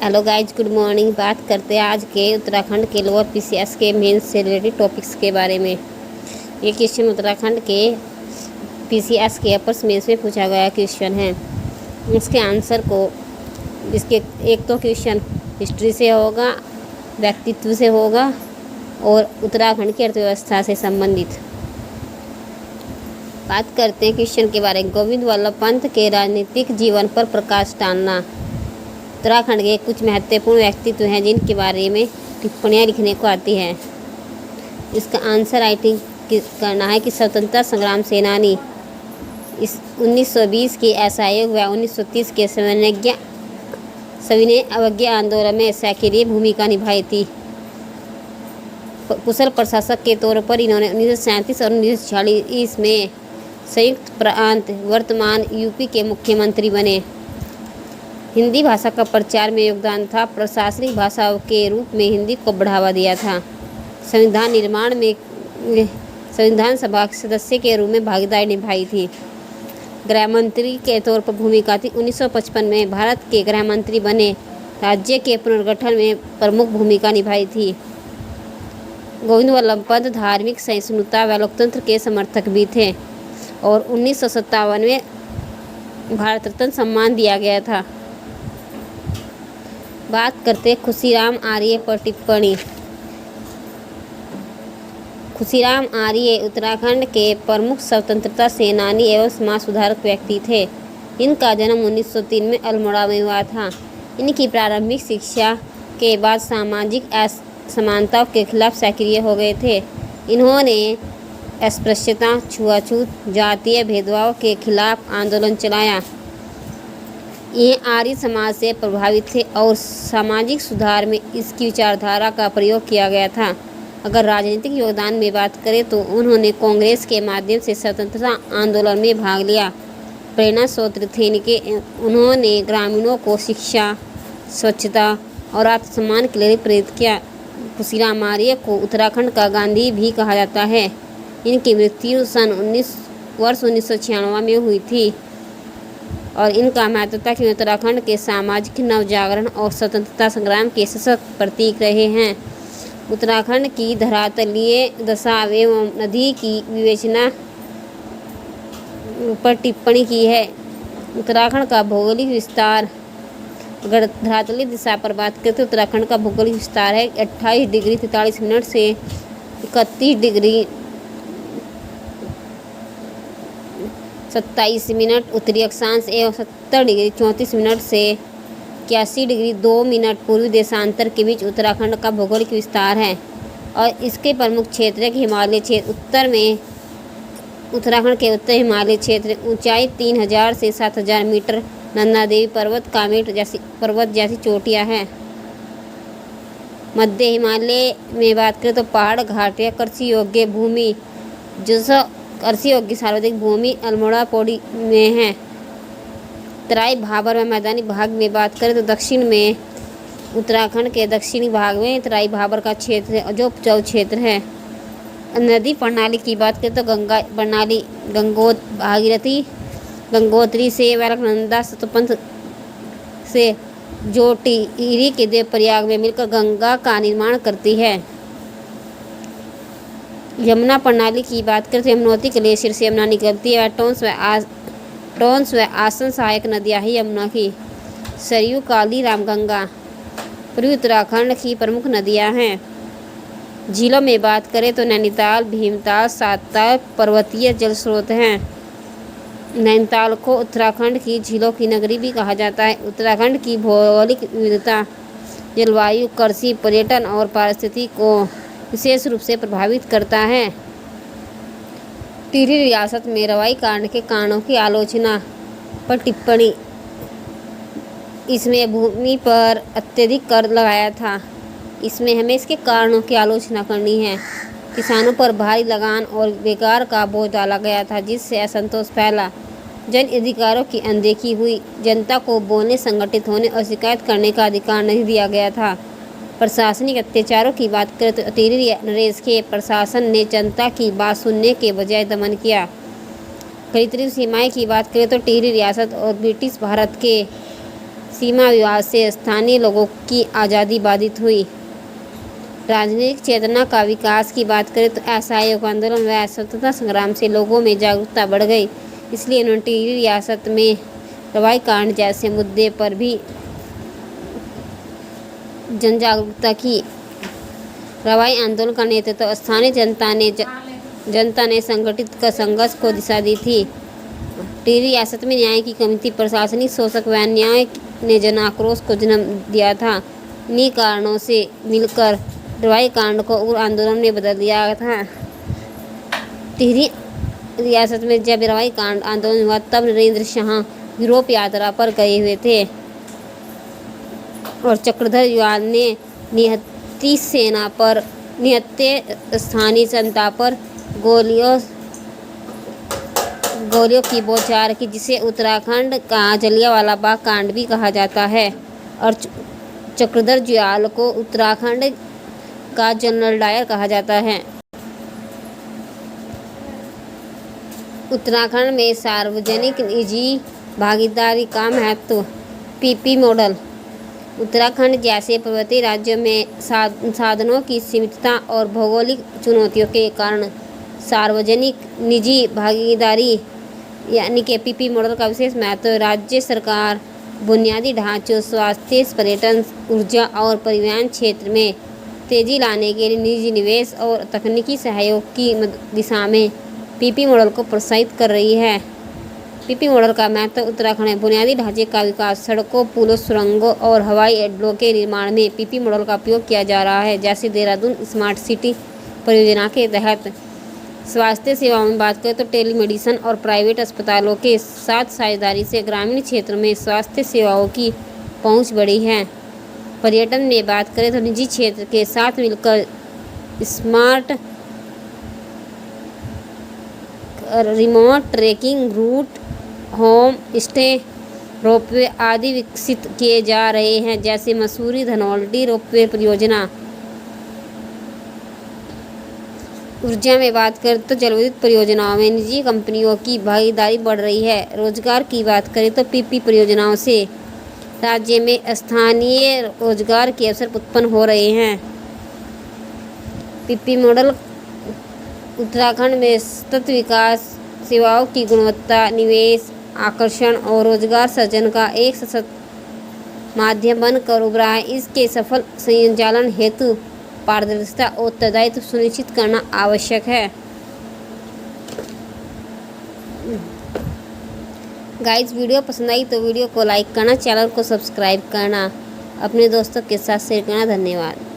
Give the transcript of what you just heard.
Hello guys, good morning. बात करते हैं आज के उत्तराखंड के लोअर पीसीएस के मेंस से रिलेटेड टॉपिक्स के बारे में। ये क्वेश्चन उत्तराखंड के पीसीएस के अपर मेंस में पूछा गया क्वेश्चन है। इसके आंसर को इसके एक तो क्वेश्चन हिस्ट्री से होगा, व्यक्तित्व से होगा और उत्तराखंड की अर्थव्यवस्था से संबंधित। बात करते हैं क्वेश्चन के बारे में। गोविंद वल्लभ पंत के राजनीतिक जीवन पर प्रकाश डालना। उत्तराखंड के कुछ महत्वपूर्ण व्यक्तित्व हैं जिनके बारे में टिप्पणियाँ लिखने को आती हैं। इसका आंसर राइटिंग करना है कि स्वतंत्रता संग्राम सेनानी इस 1920 के असहयोग व 1930 के सविनय अवज्ञा आंदोलन में सक्रिय भूमिका निभाई थी। कुशल प्रशासक के तौर पर इन्होंने 1937 और 1946 में संयुक्त प्रांत वर्तमान यूपी के मुख्यमंत्री बने। हिंदी भाषा का प्रचार में योगदान था। प्रशासनिक भाषा के रूप में हिंदी को बढ़ावा दिया था। संविधान निर्माण में संविधान सभा के सदस्य के रूप में भागीदारी निभाई थी। गृह मंत्री के तौर पर भूमिका थी। 1955 में भारत के गृह मंत्री बने। राज्य के पुनर्गठन में प्रमुख भूमिका निभाई थी। गोविंद वल्लभ पंत धार्मिक सहिष्णुता व लोकतंत्र के समर्थक भी थे और 1957 में भारत रत्न सम्मान दिया गया था। बात करते खुशीराम आर्य पर टिप्पणी। खुशीराम आर्य उत्तराखंड के प्रमुख स्वतंत्रता सेनानी एवं समाज सुधारक व्यक्ति थे। इनका जन्म 1903 में अल्मोड़ा में हुआ था। इनकी प्रारंभिक शिक्षा के बाद सामाजिक असमानताओं के खिलाफ सक्रिय हो गए थे। इन्होंने अस्पृश्यता, छुआछूत, जातीय भेदभाव के खिलाफ आंदोलन चलाया। ये आर्य समाज से प्रभावित थे और सामाजिक सुधार में इसकी विचारधारा का प्रयोग किया गया था। अगर राजनीतिक योगदान में बात करें तो उन्होंने कांग्रेस के माध्यम से स्वतंत्रता आंदोलन में भाग लिया। प्रेरणा स्रोत थे इनके। उन्होंने ग्रामीणों को शिक्षा, स्वच्छता और आत्मसम्मान के लिए प्रेरित किया। खुशीराम आर्य को उत्तराखंड का गांधी भी कहा जाता है। इनकी मृत्यु सन 1996 में हुई थी और इनका महत्व था कि उत्तराखंड के सामाजिक नवजागरण और स्वतंत्रता संग्राम के सशक्त प्रतीक रहे हैं। उत्तराखंड की धरातलीय दशा एवं नदी की विवेचना पर टिप्पणी की है। उत्तराखंड का भौगोलिक विस्तार। अगर धरातलीय दिशा पर बात करें तो उत्तराखंड का भौगोलिक विस्तार है 28 डिग्री 43 मिनट से 31 डिग्री 27 मिनट उत्तरी अक्षांश एवं 70 डिग्री 34 मिनट से 81 डिग्री 2 मिनट पूर्वी देशांतर के बीच उत्तराखंड का भौगोलिक विस्तार है। और इसके प्रमुख क्षेत्र है कि हिमालय क्षेत्र। उत्तर में उत्तराखंड के उत्तर हिमालय क्षेत्र ऊंचाई 3000 से 7000 मीटर। नंदा देवी पर्वत, कामेट जैसी पर्वत जैसी चोटियाँ हैं। मध्य हिमालय में बात करें तो पहाड़, घाट या कृषि योग्य भूमि, जो कृषि योग्य सार्वजनिक भूमि अल्मोड़ा पौड़ी में है। तराई भाबर व मैदानी भाग में बात करें तो दक्षिण में उत्तराखंड के दक्षिणी भाग में तराई भाबर का क्षेत्र है जो उपजाऊ क्षेत्र है। नदी प्रणाली की बात करें तो गंगा प्रणाली भागीरथी, गंगोत्री से अलकनंदा सतपंथ से जो टिहरी के देवप्रयाग में मिलकर गंगा का निर्माण करती है। यमुना प्रणाली की बात करें तो यमुनोत्री ग्लेशियर से यमुना निकलती है। टोंस व आसन सहायक नदियाँ ही यमुना की। सरयू, काली, रामगंगा पूर्वी उत्तराखंड की प्रमुख नदियाँ हैं। झीलों में बात करें तो नैनीताल, भीमताल, सातताल पर्वतीय जल स्रोत हैं। नैनीताल को उत्तराखंड की झीलों की नगरी भी कहा जाता है। उत्तराखंड की भौगोलिक विविधता जलवायु, कृषि, पर्यटन और पारिस्थितिकी को विशेष रूप से प्रभावित करता है। टिहरी रियासत में रवाई कांड के कारणों की आलोचना पर टिप्पणी। इसमें भूमि पर अत्यधिक कर लगाया था। इसमें हमें इसके कारणों की आलोचना करनी है। किसानों पर भारी लगान और बेकार का बोझ डाला गया था जिससे असंतोष फैला। जन अधिकारों की अनदेखी हुई। जनता को बोलने, संगठित होने और शिकायत करने का अधिकार नहीं दिया गया था। प्रशासनिक अत्याचारों की बात करें तो टिहरी नरेश के प्रशासन ने जनता की बात सुनने के बजाय दमन किया। गणतंत्र सीमाएं की बात करें तो टिहरी रियासत और ब्रिटिश भारत के सीमा विवाद से स्थानीय लोगों की आज़ादी बाधित हुई। राजनीतिक चेतना का विकास की बात करें तो असहयोग आंदोलन व स्वतंत्रता संग्राम से लोगों में जागरूकता बढ़ गई, इसलिए उन्होंने टिहरी रियासत में रवाई कांड जैसे मुद्दे पर भी जन जागरूकता की। रवाई आंदोलन का नेतृत्व स्थानीय जनता ने संगठित कर संघर्ष को दिशा दी थी। टिहरी रियासत में न्याय की कमी थी, प्रशासनिक शोषक व अन्याय ने जन आक्रोश को जन्म दिया था। इन्हीं कारणों से मिलकर रवाई कांड को उग्र आंदोलन में बदल दिया था। टिहरी रियासत में जब रवाई कांड आंदोलन हुआ तब नरेंद्र शाह यूरोप यात्रा पर गए हुए थे और चक्रधर जुयाल ने निहत्थे स्थानीय जनता पर गोलियों की बौछार की, जिसे उत्तराखंड का जलियांवाला बाग कांड भी कहा जाता है और चक्रधर जुयाल को उत्तराखंड का जनरल डायर कहा जाता है। उत्तराखंड में सार्वजनिक निजी भागीदारी का महत्व। PP model. उत्तराखंड जैसे पर्वतीय राज्यों में साधनों की सीमितता और भौगोलिक चुनौतियों के कारण सार्वजनिक निजी भागीदारी यानी कि पीपी मॉडल का विशेष महत्व। राज्य सरकार बुनियादी ढांचे, स्वास्थ्य, पर्यटन, ऊर्जा और परिवहन क्षेत्र में तेजी लाने के लिए निजी निवेश और तकनीकी सहयोग की दिशा में पीपी मॉडल को प्रोत्साहित कर रही है। पीपी मॉडल का महत्व। उत्तराखंड में बुनियादी ढांचे का विकास, सड़कों, पुलों, सुरंगों और हवाई अड्डों के निर्माण में पीपी मॉडल का उपयोग किया जा रहा है। जैसे देहरादून स्मार्ट सिटी परियोजना के तहत। स्वास्थ्य सेवाओं में बात करें तो टेलीमेडिसिन और प्राइवेट अस्पतालों के साथ साझेदारी से ग्रामीण क्षेत्र में स्वास्थ्य सेवाओं की पहुंच बढ़ी है। पर्यटन में बात करें तो निजी क्षेत्र के साथ मिलकर smart remote tracking route, home stay, ropeway आदि विकसित किए जा रहे हैं, जैसे मसूरी धनौल्टी रोपवे परियोजना। ऊर्जा में बात करें तो जलविद्युत परियोजनाओं में निजी कंपनियों की भागीदारी बढ़ रही है। रोजगार की बात करें तो पीपी परियोजनाओं से राज्य में स्थानीय रोजगार के अवसर उत्पन्न हो रहे हैं। पीपी मॉडल उत्तराखंड में सतत विकास, सेवाओं की गुणवत्ता, निवेश, आकर्षण और रोजगार सृजन का एक सशक्त माध्यम बनकर उभरा है। इसके सफल संचालन हेतु पारदर्शिता और उत्तरदायित्व सुनिश्चित करना आवश्यक है। गाइस, वीडियो पसंद आई तो वीडियो को लाइक करना, चैनल को सब्सक्राइब करना, अपने दोस्तों के साथ शेयर करना। धन्यवाद।